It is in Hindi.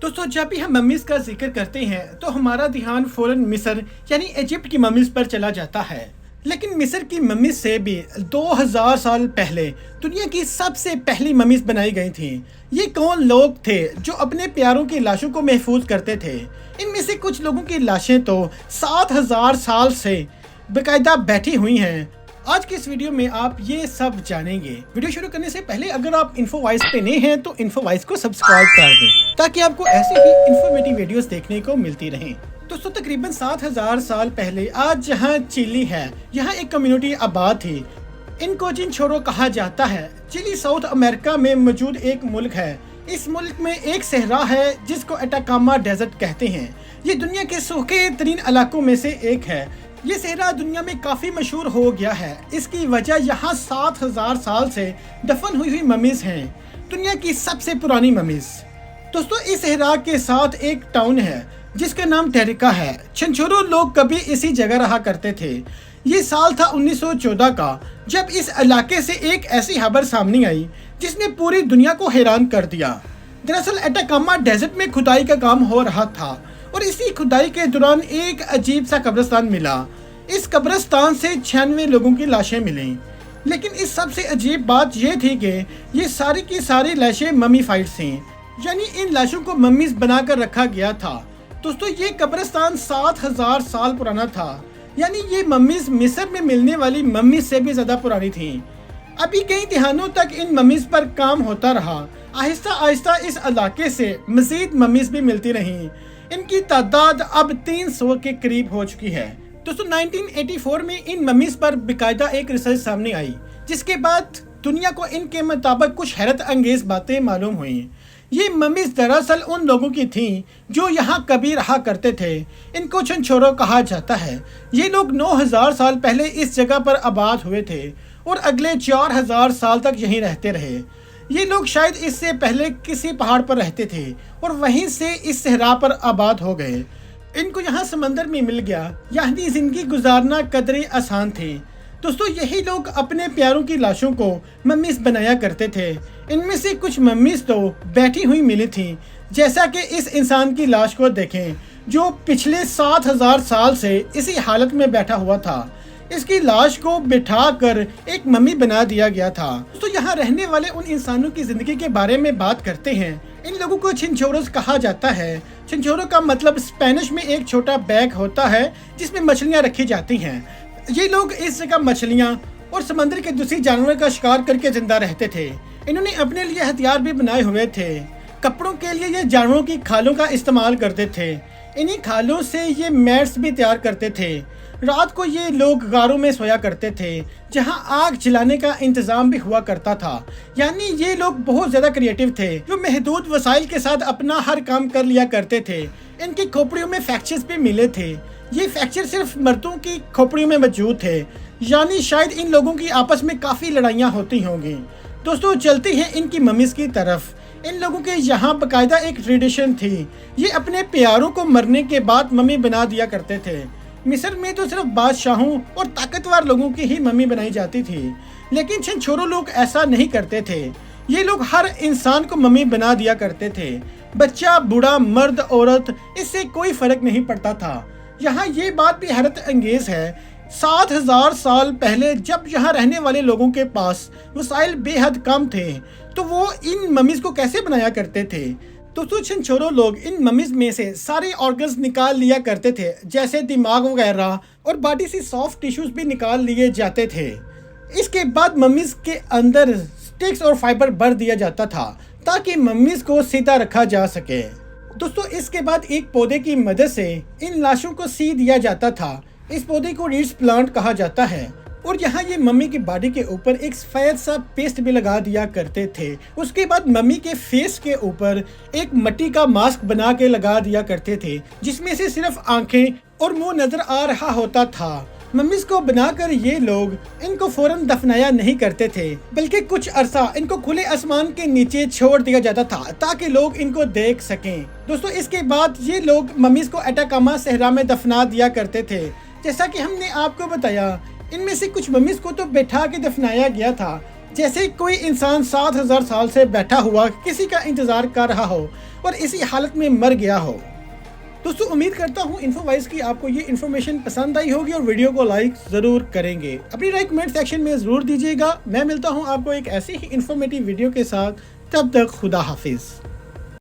दोस्तों जब भी हम मम्मीज का जिक्र करते हैं तो हमारा ध्यान फौरन मिस्र यानी इजिप्ट की मम्मीज पर चला जाता है। लेकिन मिस्र की मम्मीज से भी 2000 साल पहले दुनिया की सबसे पहली मम्मीज बनाई गई थी। ये कौन लोग थे जो अपने प्यारों की लाशों को महफूज करते थे? इनमें से कुछ लोगों की लाशें तो 7000 साल से बेकायदा बैठी हुई हैं। आज की इस वीडियो में आप ये सब जानेंगे। वीडियो शुरू करने से पहले अगर आप इन्फोवाइस पे नए हैं तो इन्फोवाइस को सब्सक्राइब कर दें ताकि आपको ऐसे ही इन्फॉर्मेटिव वीडियोस देखने को मिलती रहें। दोस्तों तकरीबन 7000 साल पहले आज जहाँ चिली है, यहाँ एक कम्युनिटी आबाद थी। इनको चिनचोरो कहा जाता है। चिली साउथ अमेरिका में मौजूद एक मुल्क है। इस मुल्क में एक सहरा है जिसको अटाकामा डेजर्ट कहते हैं। ये दुनिया के सूखे तरीन इलाकों में से एक है। ये सहरा दुनिया में काफी मशहूर हो गया है। इसकी वजह यहाँ 7000 साल से दफन हुई मम्मीज हैं, दुनिया की सबसे पुरानी मम्मीज। दोस्तों इस सहरा के साथ एक टाउन है जिसका नाम टेरिका है। चिनचोरो लोग कभी इसी जगह रहा करते थे। ये साल था 1914 का जब इस इलाके से एक ऐसी खबर सामने आई जिसने पूरी दुनिया को हैरान कर दिया। दरअसल अटाकामा डेजर्ट में खुदाई का काम हो रहा था और इसी खुदाई के दौरान एक अजीब सा कब्रिस्तान मिला। इस कब्रिस्तान से 96 लोगों की लाशें मिली। लेकिन इस सबसे अजीब बात यह थी कि ये सारी की सारी लाशें मम्मीफाइड थीं, यानी इन लाशों को मम्मीज बनाकर रखा गया था। दोस्तों ये कब्रिस्तान 7000 साल पुराना था, यानी ये मम्मीज मिस्र में मिलने वाली मम्मीज से भी ज्यादा पुरानी थी। अभी कई दहानों तक इन मम्मीज पर काम होता रहा। आहिस्ता आहिस्ता इस इलाके से मजीद मम्मीज भी मिलती रहीं। इनकी तादाद अब 300 के करीब हो चुकी है। दोस्तों 1984 में इन मम्मीज पर बाकायदा एक रिसर्च सामने आई जिसके बाद दुनिया को इनके मुताबिक कुछ हैरत अंगेज बातें मालूम हुई। ये मम्मीज दरअसल उन लोगों की थीं जो यहाँ कभी रहा करते थे। इनको चिनचोरो कहा जाता है। ये लोग 9000 साल पहले इस जगह पर आबाद हुए थे और अगले 4000 साल तक यहीं रहते रहे। ये लोग शायद इससे पहले किसी पहाड़ पर रहते थे और वहीं से इस सहरा पर आबाद हो गए। इनको यहाँ समंदर में मिल गया, यहाँ जिंदगी गुजारना कदरे आसान थे। दोस्तों यही लोग अपने प्यारों की लाशों को मम्मीज बनाया करते थे। इनमें से कुछ मम्मीज तो बैठी हुई मिली थी, जैसा कि इस इंसान की लाश को देखें जो पिछले 7000 साल से इसी हालत में बैठा हुआ था। इसकी लाश को बिठाकर एक मम्मी बना दिया गया था। तो यहाँ रहने वाले उन इंसानों की जिंदगी के बारे में बात करते हैं। इन लोगों को चिनचोरोस कहा जाता है। चिनचोरो का मतलब स्पेनिश में एक छोटा बैग होता है जिसमें मछलियाँ रखी जाती हैं। ये लोग इस जगह मछलियाँ और समंदर के दूसरी जानवर का शिकार करके जिंदा रहते थे। इन्होंने अपने लिए हथियार भी बनाए हुए थे। कपड़ों के लिए ये जानवरों की खालों का इस्तेमाल करते थे। इन्हीं खालों से ये मैट्स भी तैयार करते थे। रात को ये लोग गारों में सोया करते थे जहां आग जलाने का इंतजाम भी हुआ करता था। यानी ये लोग बहुत ज़्यादा क्रिएटिव थे जो महदूद वसाइल के साथ अपना हर काम कर लिया करते थे। इनकी खोपड़ियों में फ्रैक्चर्स भी मिले थे। ये फ्रैक्चर सिर्फ मर्दों की खोपड़ियों में मौजूद थे, यानी शायद इन लोगों की आपस में काफ़ी लड़ाइयाँ होती होंगी। दोस्तों चलते हैं इनकी मम्मीज की तरफ। इन लोगों के यहाँ बाकायदा एक ट्रेडिशन थी। ये अपने प्यारों को मरने के बाद मम्मी बना दिया करते थे। मिस्र में तो सिर्फ बादशाहों और ताकतवर लोगों की ही मम्मी बनाई जाती थी, लेकिन चिनचोरो लोग ऐसा नहीं करते थे। ये लोग हर इंसान को मम्मी बना दिया करते थे। बच्चा, बूढ़ा, मर्द, औरत, इससे कोई फर्क नहीं पड़ता था। यहाँ ये बात भी हैरत अंगेज है, 7000 साल पहले जब यहाँ रहने वाले लोगों के पास वसाइल बेहद कम थे तो वो इन मम्मीज को कैसे बनाया करते थे? दोस्तों चिनचोरो लोग इन मम्मीज में से सारे ऑर्गन्स निकाल लिया करते थे, जैसे दिमाग वगैरह, और बॉडी से सॉफ्ट टिश्यूज भी निकाल लिए जाते थे। इसके बाद मम्मीज के अंदर स्टिक्स और फाइबर भर दिया जाता था ताकि मम्मीज को सीधा रखा जा सके। दोस्तों इसके बाद एक पौधे की मदद से इन लाशों को सी दिया जाता था। इस पौधे को रीड्स प्लांट कहा जाता है और यहाँ ये मम्मी की बॉडी के ऊपर एक सफेद सा पेस्ट भी लगा दिया करते थे। उसके बाद मम्मी के फेस के ऊपर एक मिट्टी का मास्क बना के लगा दिया करते थे जिसमें से सिर्फ आंखें और मुंह नजर आ रहा होता था। मम्मीज को बनाकर ये लोग इनको फौरन दफनाया नहीं करते थे, बल्कि कुछ अरसा इनको खुले आसमान के नीचे छोड़ दिया जाता था ताकि लोग इनको देख सकें। दोस्तों इसके बाद ये लोग मम्मीज को अटाकामा सहरा में दफना दिया करते थे। जैसा कि हमने आपको बताया, इनमें से कुछ मम्मीज को तो बैठा के दफनाया गया था, जैसे कोई इंसान 7000 साल से बैठा हुआ किसी का इंतजार कर रहा हो और इसी हालत में मर गया हो। दोस्तों उम्मीद करता हूँ इन्फोवाइज की आपको ये इन्फॉर्मेशन पसंद आई होगी और वीडियो को लाइक ज़रूर करेंगे। अपनी राय कमेंट सेक्शन में ज़रूर दीजिएगा। मैं मिलता हूँ आपको एक ऐसी ही इन्फॉर्मेटिव वीडियो के साथ। तब तक खुदा हाफिज़।